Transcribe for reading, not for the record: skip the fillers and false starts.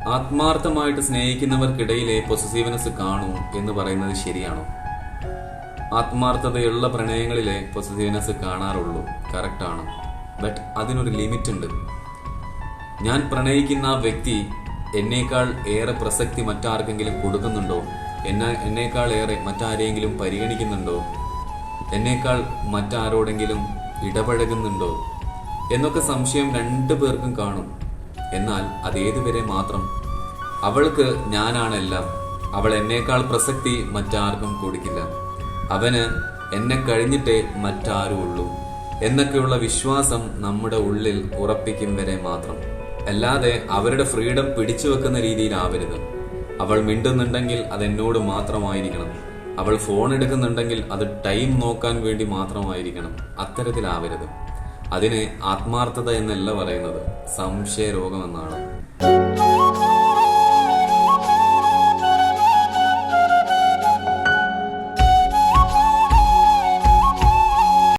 ആത്മാർത്ഥമായിട്ട് സ്നേഹിക്കുന്നവർക്കിടയിലെ പൊസസീവ്നെസ് കാണൂ എന്ന് പറയുന്നത് ശരിയാണോ? ആത്മാർത്ഥതയുള്ള പ്രണയങ്ങളിലെ പൊസസീവ്നെസ് കാണാറുള്ളൂ, കറക്റ്റാണ്. ബട്ട് അതിനൊരു ലിമിറ്റ് ഉണ്ട്. ഞാൻ പ്രണയിക്കുന്ന ആ വ്യക്തി എന്നേക്കാൾ ഏറെ പ്രസക്തി മറ്റാർക്കെങ്കിലും കൊടുക്കുന്നുണ്ടോ? എന്നേക്കാൾ ഏറെ മറ്റാരെങ്കിലും പരിഗണിക്കുന്നുണ്ടോ? എന്നേക്കാൾ മറ്റാരോടെങ്കിലും ഇടപഴകുന്നുണ്ടോ എന്നൊക്കെ സംശയം രണ്ടു പേർക്കും കാണും. എന്നാൽ അതേതുവരെ മാത്രം? അവൾക്ക് ഞാനാണെല്ലാം, അവൾ എന്നേക്കാൾ പ്രസക്തി മറ്റാർക്കും കൊടുക്കില്ല, അവന് എന്നെ കഴിഞ്ഞിട്ടേ മറ്റാരും ഉള്ളൂ എന്നൊക്കെയുള്ള വിശ്വാസം നമ്മുടെ ഉള്ളിൽ ഉറപ്പിക്കും വരെ മാത്രം. അല്ലാതെ അവരുടെ ഫ്രീഡം പിടിച്ചു വെക്കുന്ന രീതിയിലാവരുത്. അവൾ മിണ്ടുന്നുണ്ടെങ്കിൽ അതെന്നോട് മാത്രമായിരിക്കണം, അവൾ ഫോൺ എടുക്കുന്നുണ്ടെങ്കിൽ അത് ടൈം നോക്കാൻ വേണ്ടി മാത്രമായിരിക്കണം. അത്തരത്തിലാവരുത്. അതിന് ആത്മാർത്ഥത എന്നല്ല പറയുന്നത്, സംശയരോഗമെന്നാണ്.